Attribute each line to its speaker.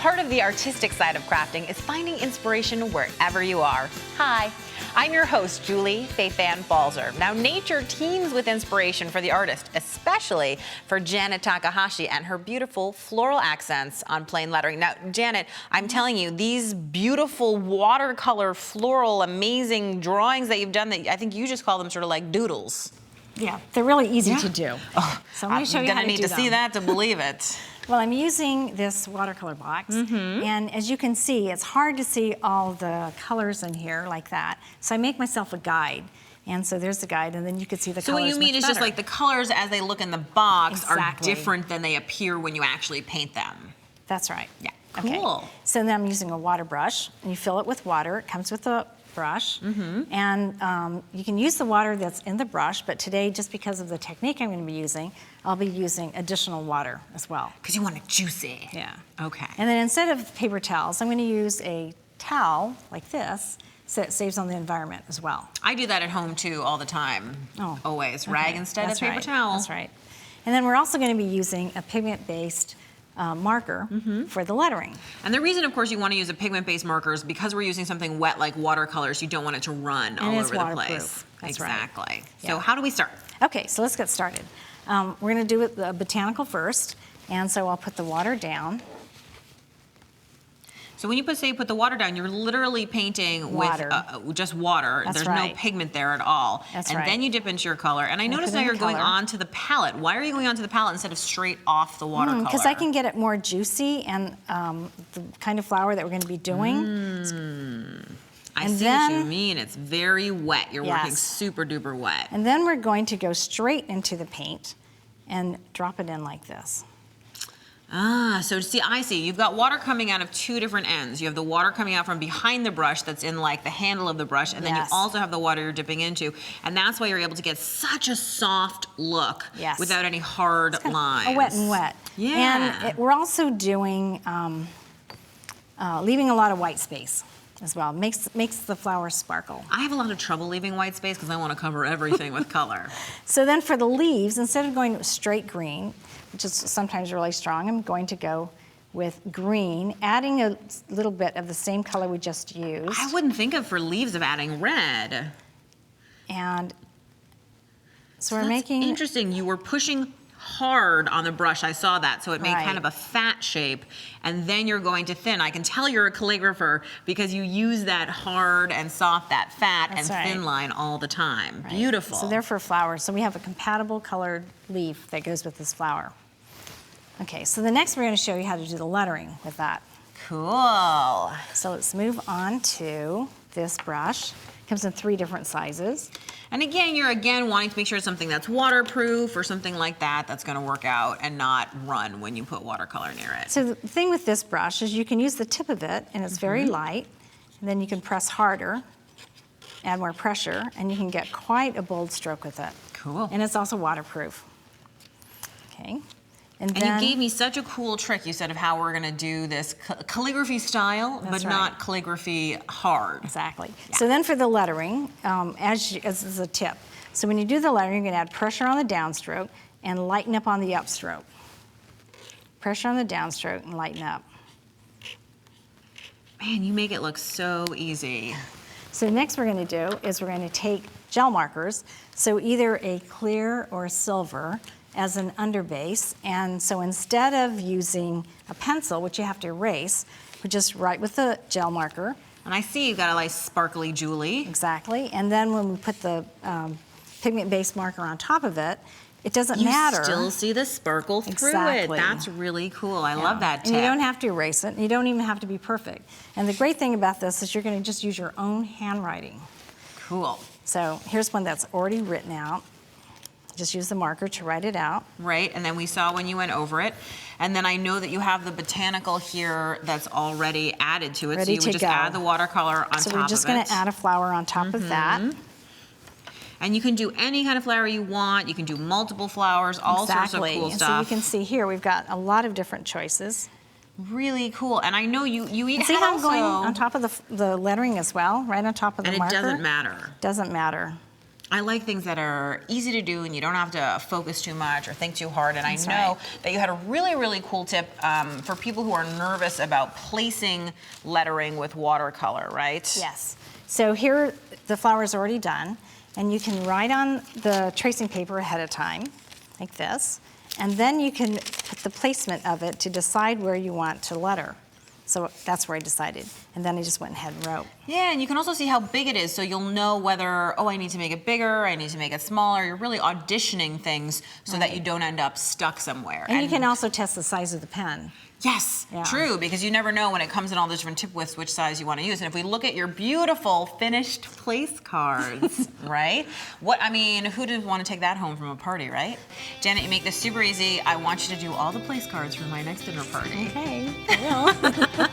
Speaker 1: Part of the artistic side of crafting is finding inspiration wherever you are. Hi, I'm your host, Julie Faith Ann Balzer. Now, nature teems with inspiration for the artist, especially for Janet Takahashi and her beautiful floral accents on plain lettering. Now, Janet, I'm telling you, these beautiful watercolor, floral, amazing drawings that you've done, that I think you just call them sort of like doodles.
Speaker 2: Yeah, they're really easy to do.
Speaker 1: Oh,
Speaker 2: so let me show you how to do them.
Speaker 1: I'm gonna need to see that to believe it.
Speaker 2: Well, I'm using this watercolor box, and as you can see, it's hard to see all the colors in here like that. So I make myself a guide. And so there's the guide, and then you can see the colors.
Speaker 1: So what you mean is just like the colors as they look in the box are different than they appear when you actually paint them.
Speaker 2: That's right.
Speaker 1: Yeah.
Speaker 2: Okay.
Speaker 1: Cool.
Speaker 2: So then I'm using a water brush, and you fill it with water. It comes with a brush, and you can use the water that's in the brush, but today, just because of the technique I'm going to be using, I'll be using additional water as well.
Speaker 1: Because you want it juicy.
Speaker 2: Yeah.
Speaker 1: Okay.
Speaker 2: And then instead of paper towels, I'm going to use a towel like this, so it saves on the environment as well.
Speaker 1: I do that at home too all the time.
Speaker 2: Oh.
Speaker 1: Always. Rag instead of paper towel.
Speaker 2: That's right. And then we're also going to be using a pigment-based marker for the lettering.
Speaker 1: And the reason, of course, you want to use a pigment-based marker is because we're using something wet like watercolors, you don't want it to run all over the place.
Speaker 2: That's
Speaker 1: exactly.
Speaker 2: Right.
Speaker 1: So how do we start?
Speaker 2: Okay, so let's get started. We're going to do it the botanical first, and so I'll put the water down.
Speaker 1: So when you put the water down, you're literally painting
Speaker 2: water.
Speaker 1: With just water.
Speaker 2: That's
Speaker 1: There's
Speaker 2: right.
Speaker 1: no pigment there at all.
Speaker 2: That's
Speaker 1: and
Speaker 2: right.
Speaker 1: then you dip into your color. And I notice now you're going onto the palette. Why are you going onto the palette instead of straight off the watercolor?
Speaker 2: Because I can get it more juicy and the kind of flower that we're going to be doing.
Speaker 1: I see what you mean. It's very wet. You're working super duper wet.
Speaker 2: And then we're going to go straight into the paint and drop it in like this.
Speaker 1: Ah, so see, I see. You've got water coming out of two different ends. You have the water coming out from behind the brush that's in like the handle of the brush, and then you also have the water you're dipping into. And that's why you're able to get such a soft look without any hard lines.
Speaker 2: A wet and wet.
Speaker 1: Yeah.
Speaker 2: And we're also doing, leaving a lot of white space as well. Makes the flowers sparkle.
Speaker 1: I have a lot of trouble leaving white space because I want to cover everything with color.
Speaker 2: So then for the leaves, instead of going straight green, which is sometimes really strong, I'm going to go with green, adding a little bit of the same color we just used.
Speaker 1: I wouldn't think of for leaves of adding red.
Speaker 2: And so we're
Speaker 1: that's
Speaker 2: making...
Speaker 1: interesting. You were pushing hard on the brush. I saw that. So it made kind of a fat shape, and then you're going to thin. I can tell you're a calligrapher because you use that hard and soft, that fat and thin line all the time. Beautiful.
Speaker 2: So they're for flowers. So we have a compatible colored leaf that goes with this flower. Okay, so the next we're going to show you how to do the lettering with that.
Speaker 1: Cool.
Speaker 2: So let's move on to this brush. It comes in 3 different sizes.
Speaker 1: And again, you're wanting to make sure it's something that's waterproof or something like that that's going to work out and not run when you put watercolor near it.
Speaker 2: So the thing with this brush is you can use the tip of it, and it's very light, and then you can press harder, add more pressure, and you can get quite a bold stroke with it.
Speaker 1: Cool.
Speaker 2: And it's also waterproof. Okay. And
Speaker 1: you gave me such a cool trick, you said, of how we're going to do this calligraphy style, but not calligraphy hard.
Speaker 2: Exactly. Yeah. So then for the lettering, as is a tip. So when you do the lettering, you're going to add pressure on the downstroke and lighten up on the upstroke. Pressure on the downstroke and lighten up.
Speaker 1: Man, you make it look so easy.
Speaker 2: So next we're going to do is we're going to take gel markers, so either a clear or a silver, as an underbase. And so instead of using a pencil, which you have to erase, we just write with the gel marker.
Speaker 1: And I see you've got a nice sparkly Julie.
Speaker 2: Exactly. And then when we put the pigment-based marker on top of it, it doesn't matter.
Speaker 1: You still see the sparkle through it. That's really cool. I love that tip.
Speaker 2: And you don't have to erase it. And you don't even have to be perfect. And the great thing about this is you're going to just use your own handwriting.
Speaker 1: Cool.
Speaker 2: So here's one that's already written out. Just use the marker to write it out.
Speaker 1: Right, and then we saw when you went over it. And then I know that you have the botanical here that's already added to it.
Speaker 2: Ready
Speaker 1: so you would just add the watercolor on top of it.
Speaker 2: So we're just going to add a flower on top of that.
Speaker 1: And you can do any kind of flower you want. You can do multiple flowers, all sorts of cool stuff.
Speaker 2: So you can see here we've got a lot of different choices.
Speaker 1: Really cool. And I know you eat
Speaker 2: see how I'm going on top of the lettering as well, right on top of the marker?
Speaker 1: And it doesn't matter.
Speaker 2: Doesn't matter.
Speaker 1: I like things that are easy to do and you don't have to focus too much or think too hard. And
Speaker 2: That's
Speaker 1: I know
Speaker 2: right.
Speaker 1: that you had a really, really cool tip for people who are nervous about placing lettering with watercolor, right?
Speaker 2: Yes. So here, the flower is already done, and you can write on the tracing paper ahead of time, like this, and then you can put the placement of it to decide where you want to letter. So that's where I decided. And then I just went ahead and wrote.
Speaker 1: Yeah, and you can also see how big it is, so you'll know whether, oh, I need to make it bigger, I need to make it smaller. You're really auditioning things so that you don't end up stuck somewhere.
Speaker 2: And you can also test the size of the pen.
Speaker 1: Yes,
Speaker 2: Yeah.
Speaker 1: true, because you never know when it comes in all the different tip widths which size you want to use. And if we look at your beautiful finished place cards, right? Who didn't want to take that home from a party, right? Janet, you make this super easy. I want you to do all the place cards for my next dinner party.
Speaker 2: Okay, I will.